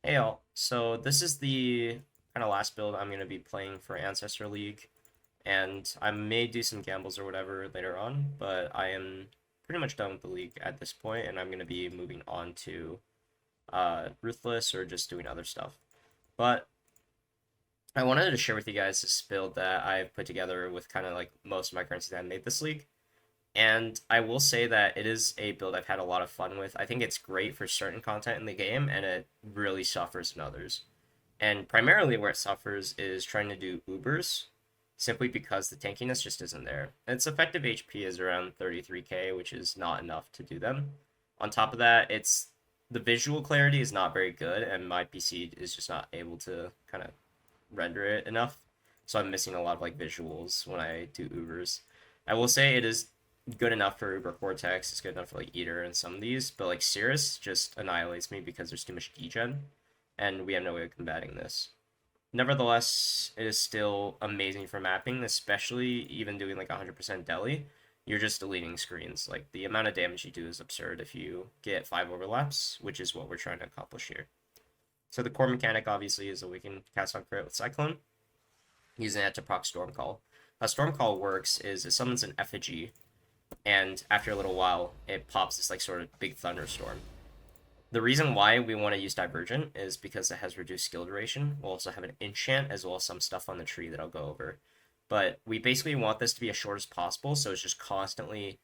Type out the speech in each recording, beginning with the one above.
Hey all, so this is the kind of last build I'm going to be playing for Ancestor League, and I may do some gambles or whatever later on, but I am pretty much done with the league at this point, and I'm going to be moving on to Ruthless or just doing other stuff. But I wanted to share with you guys this build that I've put together with kind of like most of my currency that I made this league. And I will say that it is a build I've had a lot of fun with. I think it's great for certain content in the game, and it really suffers in others. And primarily where it suffers is trying to do Ubers, simply because the tankiness just isn't there. And its effective HP is around 33k, which is not enough to do them. On top of that, it's the visual clarity is not very good, and my PC is just not able to kind of render it enough. So I'm missing a lot of like visuals when I do Ubers. I will say it is good enough for Uber Cortex, it's good enough for like Eater and some of these, but like Cirrus just annihilates me because there's too much degen, and we have no way of combating this. Nevertheless, it is still amazing for mapping, especially even doing like 100% deli. You're just deleting screens. Like the amount of damage you do is absurd if you get 5 overlaps, which is what we're trying to accomplish here. So the core mechanic obviously is that we can cast on crit with Cyclone, using that to proc Storm Call. How Storm Call works is it summons an effigy, and after a little while, it pops this like sort of big thunderstorm. The reason why we want to use Divergent is because it has reduced skill duration. We'll also have an enchant as well as some stuff on the tree that I'll go over. But we basically want this to be as short as possible, so it's just constantly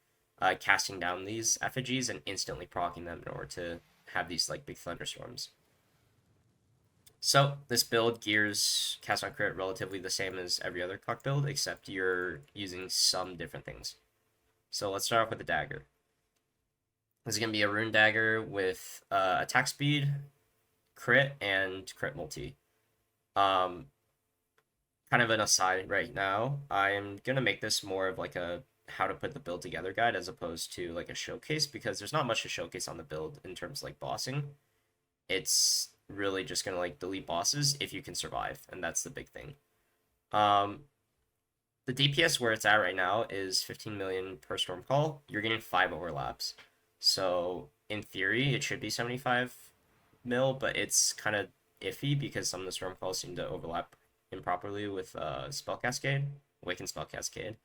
casting down these effigies and instantly proccing them in order to have these like big thunderstorms. So this build gears cast on crit relatively the same as every other CoC build, except you're using some different things. So let's start off with the dagger. This is going to be a rune dagger with attack speed, crit, and crit multi. Um, Kind of an aside right now, I'm going to make this more of like a how to put the build together guide as opposed to like a showcase, because there's not much to showcase on the build in terms of like bossing. It's really just going to like delete bosses if you can survive, and that's the big thing. Um, the DPS where it's at right now is 15 million per storm call. You're getting 5 overlaps. So in theory, it should be 75 mil, but it's kind of iffy because some of the storm calls seem to overlap improperly with spell cascade, awaken spell cascade.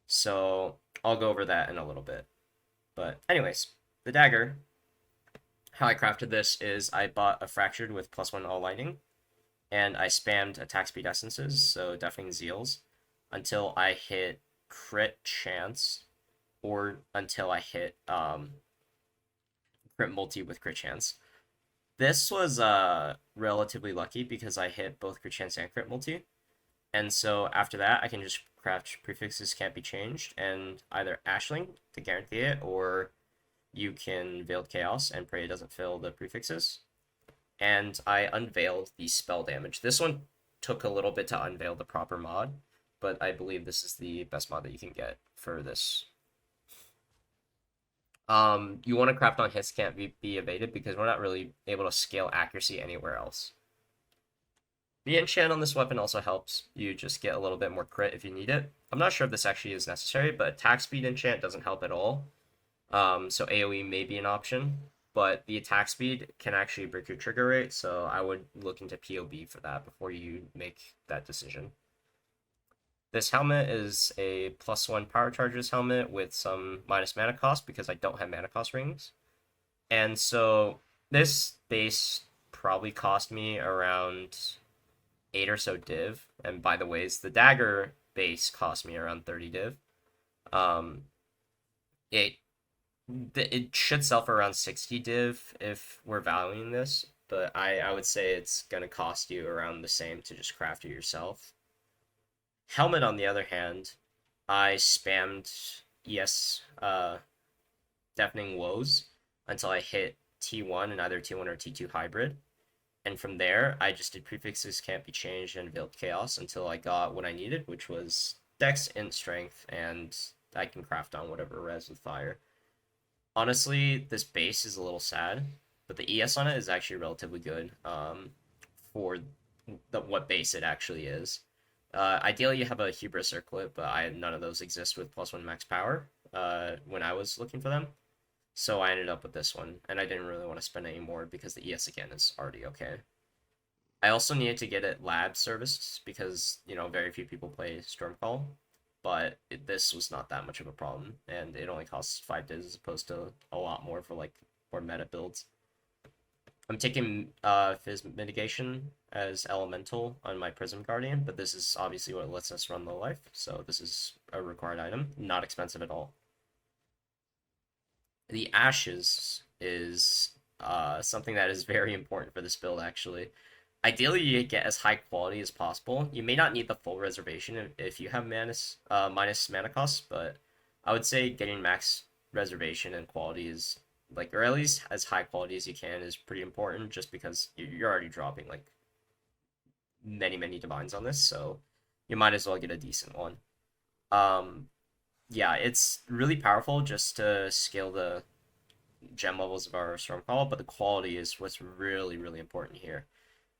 So I'll go over that in a little bit. But anyways, the dagger. How I crafted this is I bought a fractured with +1 all lightning, and I spammed attack speed essences, so deafening zeals, until I hit crit chance, or until I hit crit multi with crit chance. This was relatively lucky because I hit both crit chance and crit multi, and so after that I can just craft prefixes can't be changed and either Ashling to guarantee it, or you can Veiled Chaos and pray it doesn't fill the prefixes. And I unveiled the spell damage. This one took a little bit to unveil the proper mod, but I believe this is the best mod that you can get for this. You want to craft on hits can't be evaded because we're not really able to scale accuracy anywhere else. The enchant on this weapon also helps you just get a little bit more crit if you need it. I'm not sure if this actually is necessary, but attack speed enchant doesn't help at all. So AoE may be an option, but the attack speed can actually break your trigger rate, so I would look into PoB for that before you make that decision. This helmet is a +1 power charges helmet with some minus mana cost because I don't have mana cost rings. And so this base probably cost me around 8 or so div. And by the ways, the dagger base cost me around 30 div. Um, it it should sell for around 60 div if we're valuing this, but I would say it's gonna cost you around the same to just craft it yourself. Helmet, on the other hand, I spammed Deafening Woes until I hit T1 and either T1 or T2 hybrid. And from there, I just did prefixes can't be changed and Veiled Chaos until I got what I needed, which was Dex, Int, Strength, and I can craft on whatever res with fire. Honestly, this base is a little sad, but the ES on it is actually relatively good for what base it actually is. Ideally, you have a Hubris Circlet, but none of those exist with +1 max power when I was looking for them. So I ended up with this one, and I didn't really want to spend any more because the ES again is already okay. I also needed to get it lab serviced because, very few people play Storm Call, but this was not that much of a problem, and it only costs 5 div as opposed to a lot more for like more meta builds. I'm taking Fizz Mitigation as Elemental on my Prism Guardian, but this is obviously what lets us run low life, so this is a required item, not expensive at all. The Ashes is something that is very important for this build, actually. Ideally, you get as high quality as possible. You may not need the full reservation if you have minus mana cost, but I would say getting max reservation and quality is like, or at least as high quality as you can is pretty important, just because you're already dropping like many divines on this, so you might as well get a decent one. Um, yeah, it's really powerful just to scale the gem levels of our Storm Call, but the quality is what's really important here.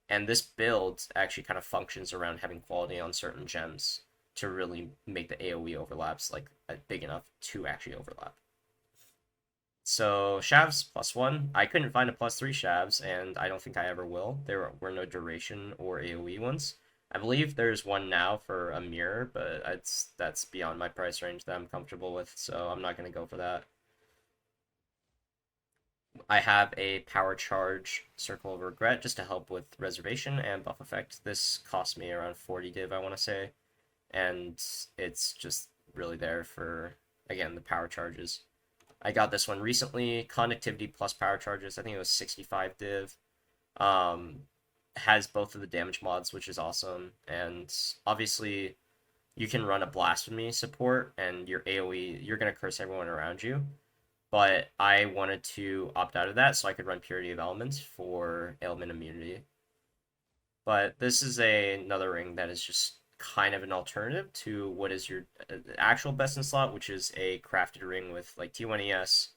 And this build actually kind of functions around having quality on certain gems to really make the AoE overlaps like big enough to actually overlap. So Shavs +1. I couldn't find a +3 Shavs, and I don't think I ever will. There were no duration or AoE ones. I believe there's one now for a mirror, but that's beyond my price range that I'm comfortable with, so I'm not gonna go for that. I have a power charge Circle of Regret just to help with reservation and buff effect. This cost me around 40 div, I want to say, and it's just really there for, again, the power charges. I got this one recently, Conductivity plus power charges. I think it was 65 div. Has both of the damage mods, which is awesome, and obviously you can run a Blasphemy support, and your AoE, you're going to curse everyone around you. But I wanted to opt out of that so I could run Purity of Elements for ailment immunity. But this is another ring that is just kind of an alternative to what is your actual best in slot, which is a crafted ring with like T1 ES,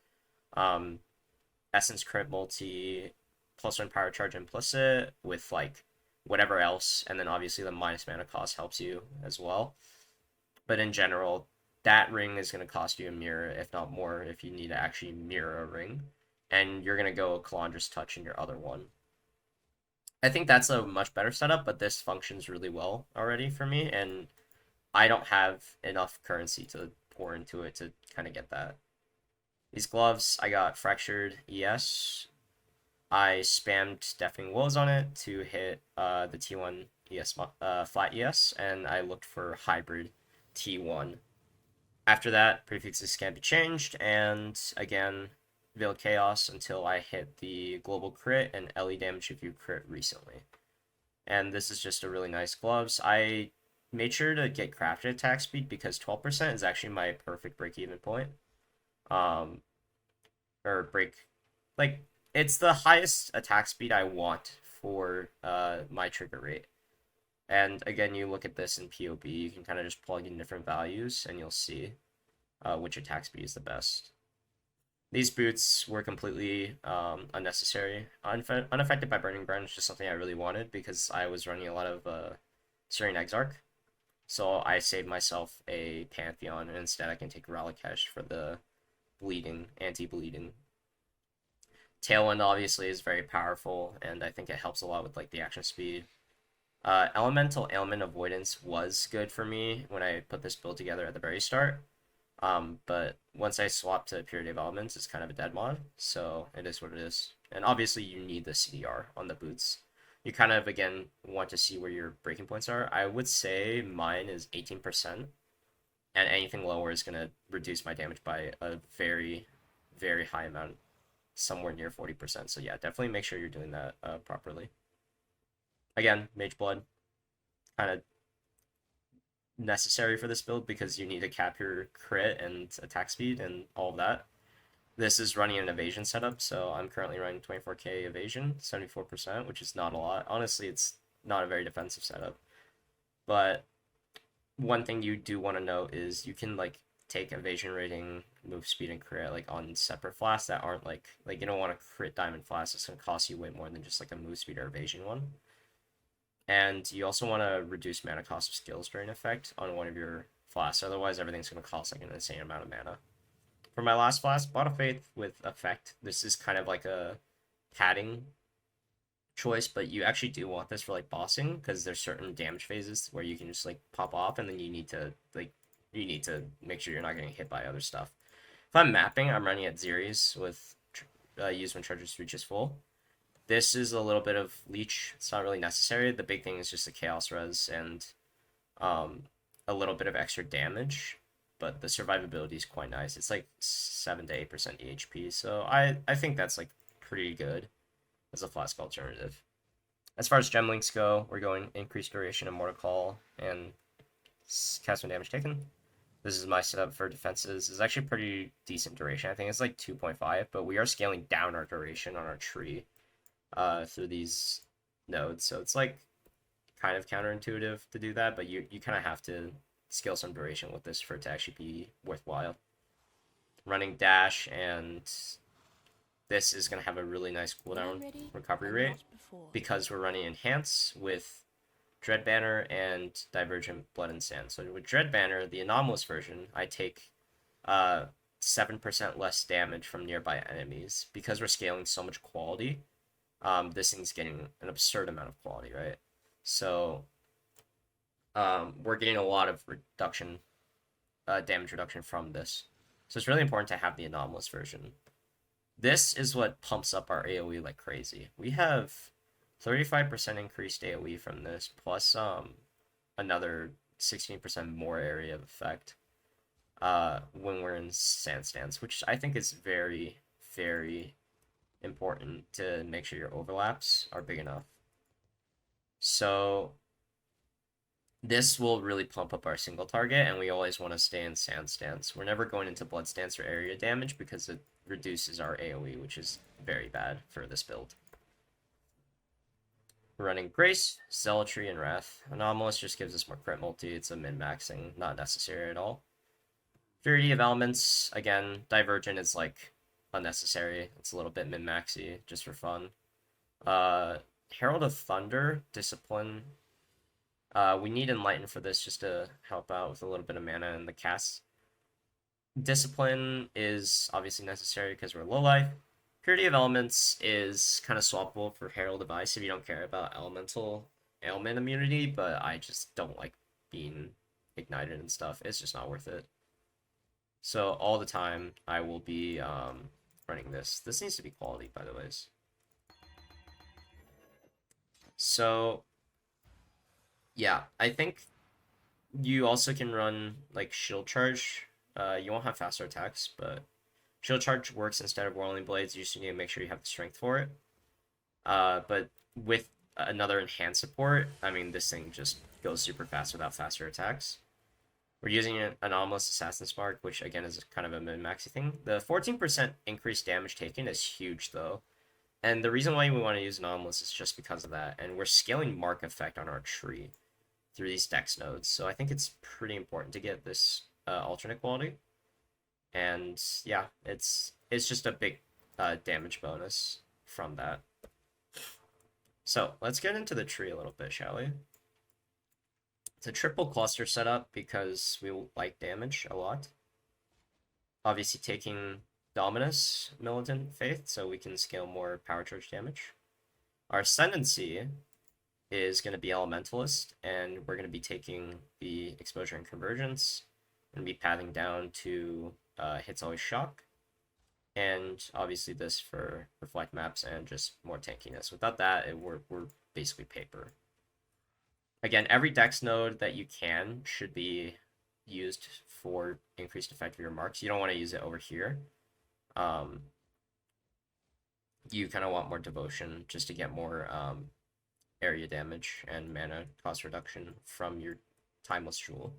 Essence Crit Multi, +1 power charge implicit with like whatever else, and then obviously the minus mana cost helps you as well. But in general, that ring is going to cost you a mirror, if not more, if you need to actually mirror a ring. And you're going to go Calandra's Touch in your other one. I think that's a much better setup, but this functions really well already for me, and I don't have enough currency to pour into it to kind of get that. These gloves, I got Fractured ES. I spammed Deafening Woes on it to hit the T1 ES, flat ES, and I looked for Hybrid T1. After that, prefixes can be changed, and again, Veiled Chaos until I hit the global crit and LE damage if you crit recently. And this is just a really nice gloves. I made sure to get crafted attack speed because 12% is actually my perfect break-even point. Or break, like, it's the highest attack speed I want for my trigger rate. And again, you look at this in PoB, you can kind of just plug in different values and you'll see which attack speed is the best. These boots were completely unnecessary. Unaffected by Burning Brand is just something I really wanted because I was running a lot of Syrian Exarch. So I saved myself a Pantheon, and instead I can take Ralakash for the bleeding, anti-bleeding. Tailwind obviously is very powerful, and I think it helps a lot with like the action speed. Elemental Ailment Avoidance was good for me when I put this build together at the very start. But once I swapped to Purity of Elements, it's kind of a dead mod, so it is what it is. And obviously you need the CDR on the boots. You kind of, again, want to see where your breaking points are. I would say mine is 18%, and anything lower is going to reduce my damage by a very high amount, somewhere near 40%. So yeah, definitely make sure you're doing that properly. Again, Mageblood, kind of necessary for this build because you need to cap your crit and attack speed and all of that. This is running an evasion setup, so I'm currently running 24k evasion, 74%, which is not a lot. Honestly, it's not a very defensive setup. But one thing you do want to note is you can like take evasion rating, move speed, and crit like on separate flasks that aren't like you don't want to crit diamond flask. It's gonna cost you way more than just like a move speed or evasion one. And you also want to reduce mana cost of skills during effect on one of your flasks. Otherwise, everything's going to cost like an insane amount of mana for my last flask, Bottle Faith with effect. This is kind of like a padding choice, but you actually do want this for like bossing because there's certain damage phases where you can just like pop off, and then you need to make sure you're not getting hit by other stuff. If I'm mapping, I'm running at Xeris with use when charges reaches full. This is a little bit of leech. It's not really necessary. The big thing is just the chaos res and a little bit of extra damage, but the survivability is quite nice. It's like 7 to 8% EHP, so I think that's like pretty good as a flask alternative. As far as gem links go, we're going increased duration of Mortal Call and cast when damage taken. This is my setup for defenses. It's actually pretty decent duration. I think it's like 2.5, but we are scaling down our duration on our tree through these nodes, so it's like kind of counterintuitive to do that, but you kind of have to scale some duration with this for it to actually be worthwhile. Running dash, and this is going to have a really nice cooldown recovery rate because we're running enhance with Dread Banner and Divergent Blood and Sand. So with Dread Banner, the anomalous version, I take 7% less damage from nearby enemies because we're scaling so much quality. This thing's getting an absurd amount of quality, right? So we're getting a lot of reduction, damage reduction from this. So it's really important to have the anomalous version. This is what pumps up our AoE like crazy. We have 35% increased AoE from this, plus another 16% more area of effect when we're in Sand Stance, which I think is very, very important to make sure your overlaps are big enough. So this will really pump up our single target, and we always want to stay in Sand Stance. We're never going into Blood Stance or area damage because it reduces our AoE, which is very bad for this build. We're running Grace, Zealotry, and Wrath. Anomalous just gives us more crit multi. It's a min-maxing, not necessary at all. Purity of Elements, again, Divergent is like unnecessary. It's a little bit min-maxy, just for fun. Herald of Thunder, Discipline. We need Enlighten for this just to help out with a little bit of mana in the cast. Discipline is obviously necessary because we're low life. Purity of Elements is kind of swappable for Herald of Ice if you don't care about elemental ailment immunity, but I just don't like being ignited and stuff. It's just not worth it. So all the time I will be running this. This needs to be quality, by the way. So yeah, I think you also can run like Shield Charge. You won't have faster attacks, but Shield Charge works instead of Whirling Blades. You just need to make sure you have the strength for it. But with another enhanced support, I mean, this thing just goes super fast without faster attacks. We're using an Anomalous Assassin's Mark, which again is kind of a min-maxy thing. The 14% increased damage taken is huge, though. And the reason why we want to use Anomalous is just because of that. And we're scaling Mark effect on our tree through these dex nodes. So I think it's pretty important to get this alternate quality. And yeah, it's just a big damage bonus from that. So let's get into the tree a little bit, shall we? It's a triple cluster setup because we like damage a lot. Obviously taking Dominus Militant Faith so we can scale more power charge damage. Our Ascendancy is going to be Elementalist, and we're going to be taking the Exposure and Convergence and be pathing down to Hits Always Shock, and obviously this for Reflect Maps and just more tankiness. Without that, we're basically paper. Again, every dex node that you can should be used for increased effect of your marks. You don't want to use it over here. You kind of want more devotion just to get more area damage and mana cost reduction from your Timeless Jewel.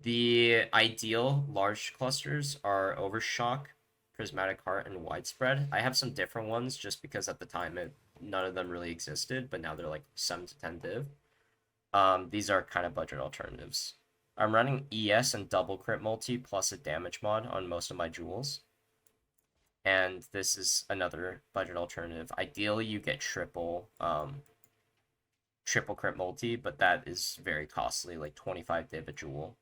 The ideal large clusters are Overshock, Prismatic Heart, and Widespread. I have some different ones just because at the time none of them really existed, but now they're like 7 to 10 div. These are kind of budget alternatives. I'm running ES and double crit multi plus a damage mod on most of my jewels. And this is another budget alternative. Ideally, you get triple crit multi, but that is very costly, like 25 div a jewel.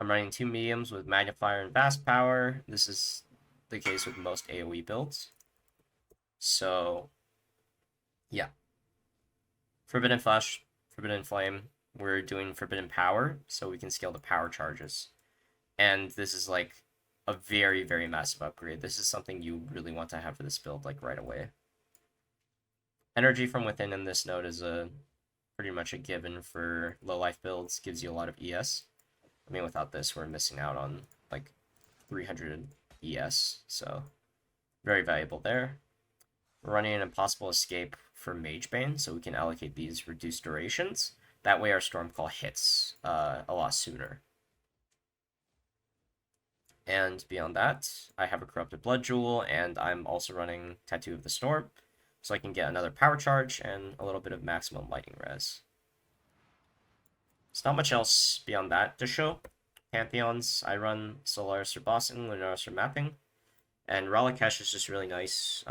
I'm running 2 mediums with magnifier and vast power. This is the case with most AoE builds. So, yeah. Forbidden Flash, Forbidden Flame. We're doing Forbidden Power, so we can scale the power charges. And this is like a very, very massive upgrade. This is something you really want to have for this build, like right away. Energy from within in this node is a pretty much a given for low life builds. Gives you a lot of ES. I mean, without this, we're missing out on like 300 ES, so very valuable there. We're running an impossible escape for Magebane, so we can allocate these reduced durations. That way our Storm Call hits a lot sooner. And beyond that, I have a Corrupted Blood Jewel, and I'm also running Tattoo of the Storm, so I can get another power charge and a little bit of maximum lightning res. There's not much else beyond that to show. Pantheons, I run Solaris or Bossing, Lunaris or Mapping, and Ralakesh is just really nice.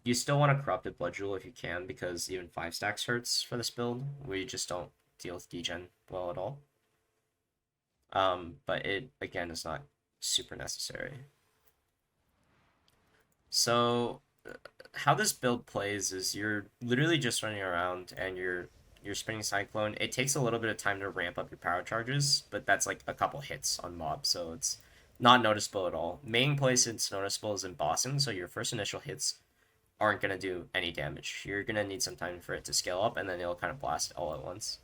You still want a Corrupted Blood Jewel if you can, because even 5 stacks hurts for this build. We just don't deal with degen well at all. But it, again, is not super necessary. So, how this build plays is you're literally just running around and you're spinning Cyclone. It takes a little bit of time to ramp up your power charges, but that's like a couple hits on mobs, so it's not noticeable at all. Main place it's noticeable is in bossing, so your first initial hits aren't going to do any damage. You're going to need some time for it to scale up, and then it'll kind of blast all at once.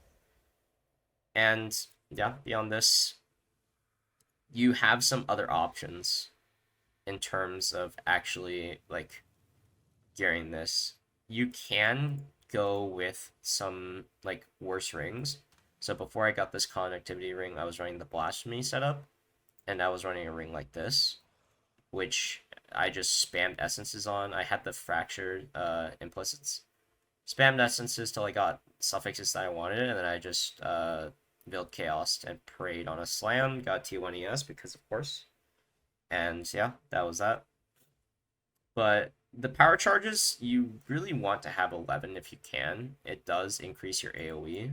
And yeah, beyond this, you have some other options in terms of actually like gearing this. You can go with some like worse rings. So before I got this connectivity ring, I was running the blasphemy setup, and I was running a ring like this, which I just spammed essences on. I had the fractured implicits. Spammed essences till I got suffixes that I wanted, and then I just built chaos and prayed on a slam, got T1 ES because of course. And yeah, that was that. But the power charges, you really want to have 11 if you can. It does increase your AoE.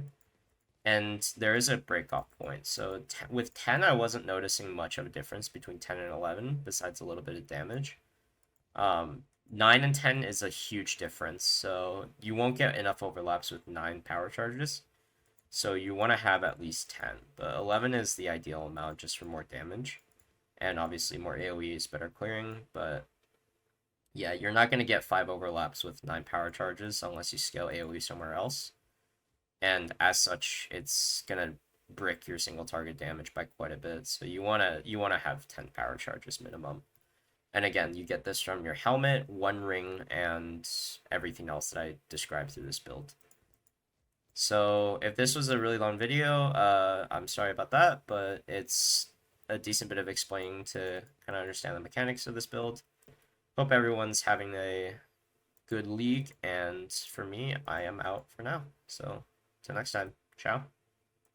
And there is a breakoff point. So with 10, I wasn't noticing much of a difference between 10 and 11, besides a little bit of damage. 9 and 10 is a huge difference. So you won't get enough overlaps with 9 power charges. So you want to have at least 10. But 11 is the ideal amount just for more damage. And obviously more AoE is better clearing. But yeah, you're not going to get 5 overlaps with 9 power charges unless you scale AoE somewhere else. And as such, it's going to brick your single target damage by quite a bit. So you want to have 10 power charges minimum. And again, you get this from your helmet, 1 ring, and everything else that I described through this build. So if this was a really long video, I'm sorry about that, but it's a decent bit of explaining to kind of understand the mechanics of this build. Hope everyone's having a good league, and for me, I am out for now. So, till next time, ciao.